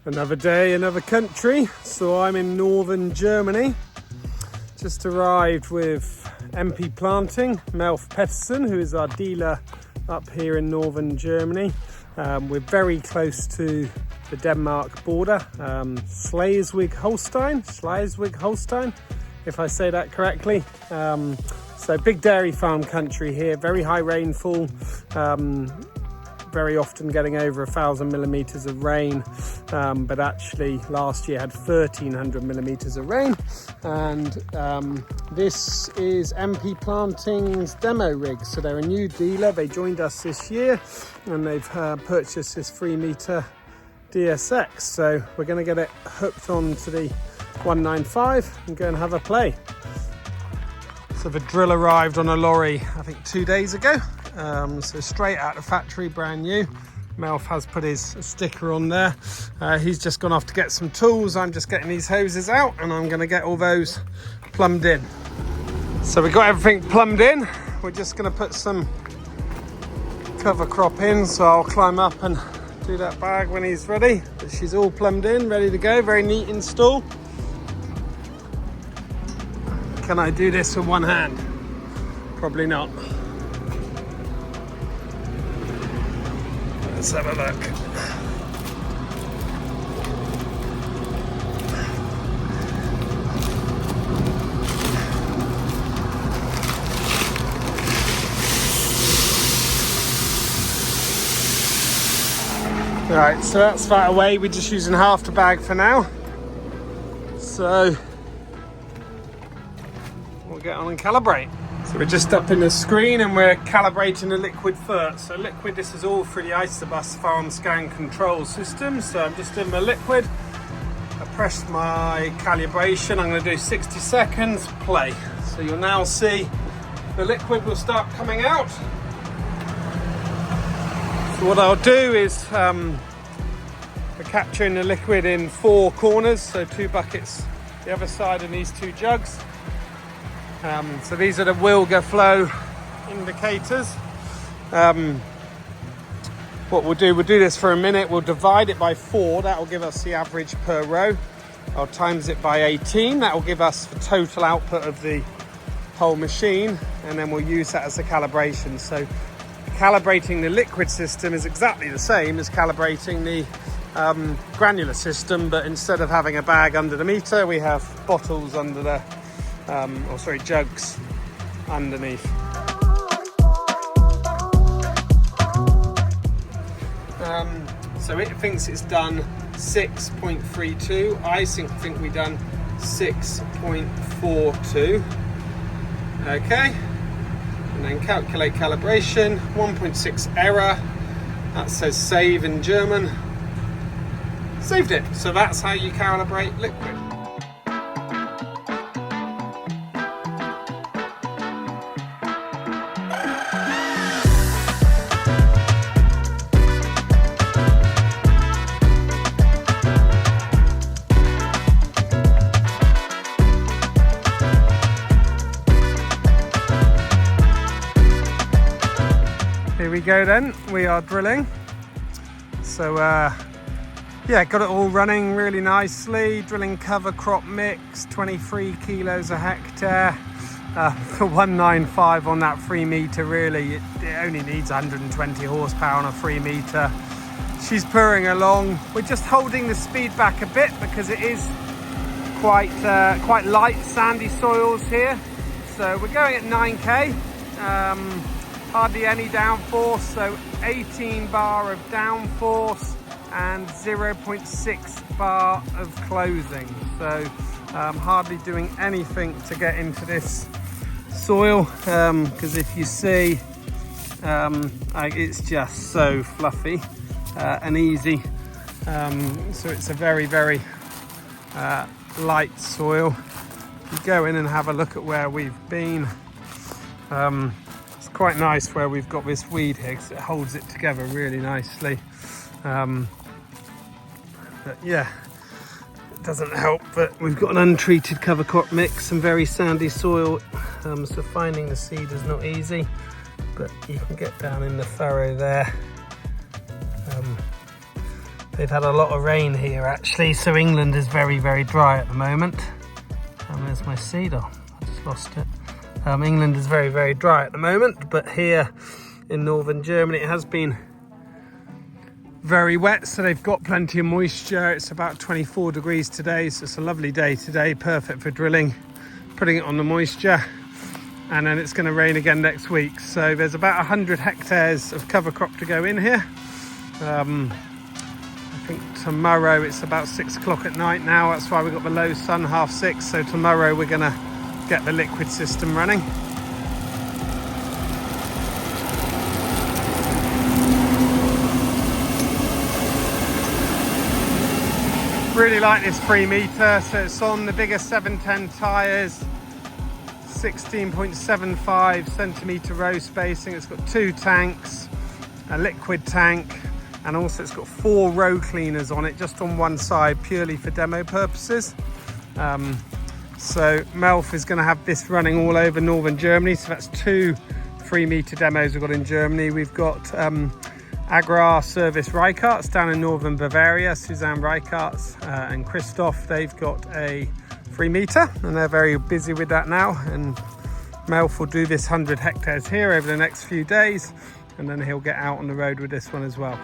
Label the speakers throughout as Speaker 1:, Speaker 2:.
Speaker 1: Another day, another country. So I'm in northern Germany. Just arrived with MP Planting, Melf Pettersson, who is our dealer up here in northern Germany. We're very close to the Denmark border, Slesvig-Holstein, if I say that correctly. So big dairy farm country here, very high rainfall, very often getting over 1,000 millimeters of rain, but actually last year had 1,300 millimeters of rain. And this is MP Planting's demo rig. So they're a new dealer. They joined us this year and they've purchased this 3-meter DSX. So we're going to get it hooked onto the 195 and go and have a play. So the drill arrived on a lorry, I think 2 days ago. So straight out of the factory, brand new. Melf has put his sticker on there. He's just gone off to get some tools. I'm just getting these hoses out and I'm going to get all those plumbed in. So we've got everything plumbed in. We're just going to put some cover crop in. So I'll climb up and do that bag when he's ready. But she's all plumbed in, ready to go. Very neat install. Can I do this with one hand? Probably not. Let's have a look. Right, so that's that away. We're just using half the bag for now. So we'll get on and calibrate. So we're just up in the screen and we're calibrating the liquid Fert. So liquid, this is all through the Isobus farm scan control system. So I'm just in my liquid. I pressed my calibration. I'm going to do 60 seconds, play. So you'll now see the liquid will start coming out. So what I'll do is we're capturing the liquid in 4 corners. So 2 buckets the other side and these 2 jugs. So these are the Wilga flow indicators. What we'll do this for a minute. We'll divide it by 4. That will give us the average per row. I'll times it by 18. That will give us the total output of the whole machine. And then we'll use that as a calibration. So calibrating the liquid system is exactly the same as calibrating the granular system. But instead of having a bag under the meter, we have bottles under the jugs underneath. So it thinks it's done 6.32. I think we've done 6.42. Okay, and then calculate calibration. 1.6 error. That says save in German. Saved it. So that's how you calibrate liquid. Here we go then, we are drilling. So yeah, got it all running really nicely. Drilling cover crop mix, 23 kilos a hectare. The 195 on that 3-meter, really, it only needs 120 horsepower on a 3-meter. She's purring along. We're just holding the speed back a bit because it is quite light, sandy soils here. So we're going at 9k. Hardly any downforce, so 18 bar of downforce and 0.6 bar of closing. So hardly doing anything to get into this soil, because if you see, it's just so fluffy and easy. So it's a very, very light soil. You go in and have a look at where we've been. It's quite nice where we've got this weed here because it holds it together really nicely. But yeah, it doesn't help that we've got an untreated cover crop mix and very sandy soil, so finding the seed is not easy, but you can get down in the furrow there. They've had a lot of rain here actually, so England is very, very dry at the moment. And there's my seeder, I just lost it. England is very, very dry at the moment, but here in northern Germany it has been very wet, so they've got plenty of moisture. It's about 24 degrees today, so it's a lovely day today, perfect for drilling, putting it on the moisture. And then it's going to rain again next week. So there's about 100 hectares of cover crop to go in here. I think tomorrow it's about 6 o'clock at night now. That's why we've got the low sun, 6:30. So tomorrow we're going to get the liquid system running. Really like this 3 meter. So it's on the bigger 710 tyres. 16.75 centimetre row spacing. It's got 2 tanks, a liquid tank, and also it's got 4 row cleaners on it, just on one side, purely for demo purposes. So Melf is going to have this running all over northern Germany. So that's 2 3 metre demos we've got in Germany. We've got Agrar Service Reikarts down in northern Bavaria, Suzanne Reikarts and Christoph. They've got a 3 metre and they're very busy with that now, and Melf will do this 100 hectares here over the next few days, and then he'll get out on the road with this one as well.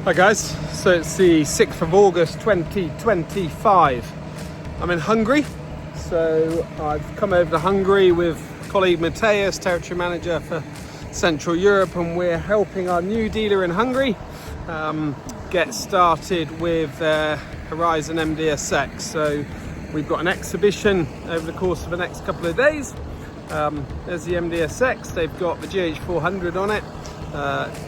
Speaker 1: Hi guys, so it's the 6th of August 2025. I'm in Hungary, so I've come over to Hungary with colleague Matthias, territory manager for Central Europe, and we're helping our new dealer in Hungary get started with Horizon MDSX. So we've got an exhibition over the course of the next couple of days. There's the MDSX, they've got the GH400 on it.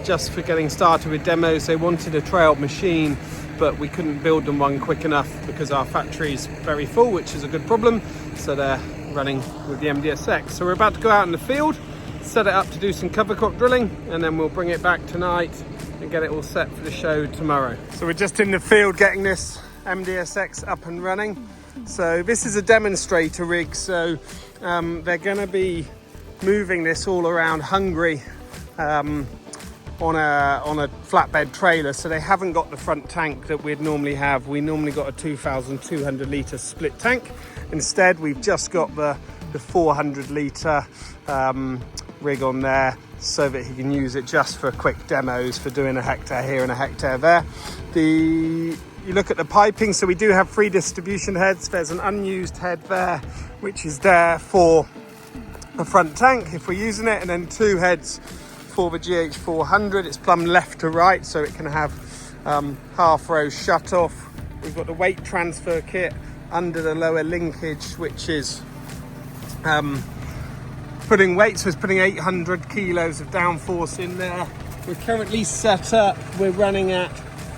Speaker 1: Just for getting started with demos. They wanted a trailed machine, but we couldn't build them one quick enough because our factory's very full, which is a good problem. So they're running with the MDSX. So we're about to go out in the field, set it up to do some cover crop drilling, and then we'll bring it back tonight and get it all set for the show tomorrow. So we're just in the field getting this MDSX up and running. So this is a demonstrator rig. So they're going to be moving this all around Hungary on a flatbed trailer, so they haven't got the front tank that we'd normally have. We normally got a 2,200 litre split tank. Instead, we've just got the 400 litre rig on there, so that he can use it just for quick demos, for doing a hectare here and a hectare there. You look at the piping, so we do have 3 distribution heads. There's an unused head there, which is there for the front tank if we're using it, and then 2 heads for the GH400. It's plumbed left to right, so it can have half row shut off. We've got the weight transfer kit under the lower linkage, which is putting weight, so it's putting 800 kilos of downforce in there. We're currently set up, we're running at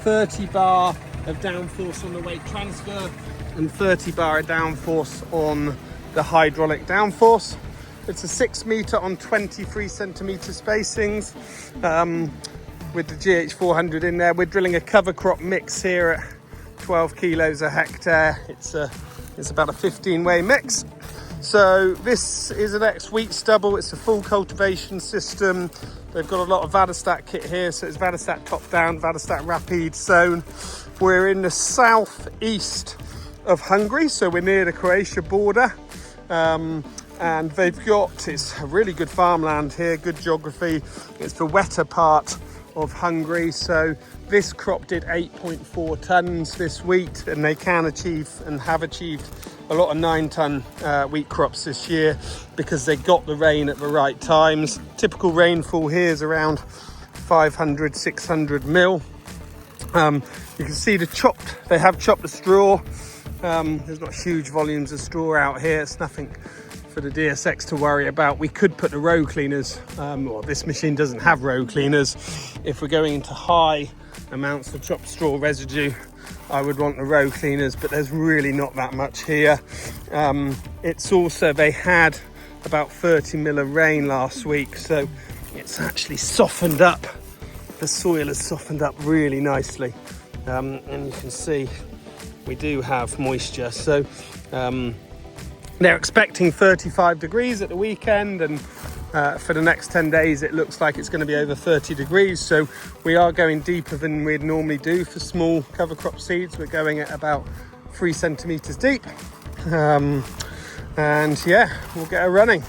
Speaker 1: 30 bar of downforce on the weight transfer and 30 bar of downforce on the hydraulic downforce. It's a 6 metre on 23 centimetre spacings with the GH400 in there. We're drilling a cover crop mix here at 12 kilos a hectare. It's about a 15-way mix. So this is an ex-wheat stubble. It's a full cultivation system. They've got a lot of Vadestat kit here. So it's Vadestat top down, Vadestat rapid sown. We're in the southeast of Hungary, so we're near the Croatia border. And they've got, it's a really good farmland here, good geography. It's the wetter part of Hungary. So this crop did 8.4 tons this wheat, and they can achieve and have achieved a lot of 9-ton wheat crops this year because they got the rain at the right times. Typical rainfall here is around 500, 600 mil. You can see they have chopped the straw. There's not huge volumes of straw out here. It's nothing for the DSX to worry about. We could put the row cleaners, well, this machine doesn't have row cleaners. If we're going into high amounts of chopped straw residue, I would want the row cleaners, but there's really not that much here. It's also, they had about 30 mil of rain last week, so it's actually softened up. The soil has softened up really nicely, and you can see we do have moisture. So they're expecting 35 degrees at the weekend, and for the next 10 days it looks like it's going to be over 30 degrees. So we are going deeper than we'd normally do for small cover crop seeds. We're going at about 3 centimeters deep, and yeah, we'll get her running.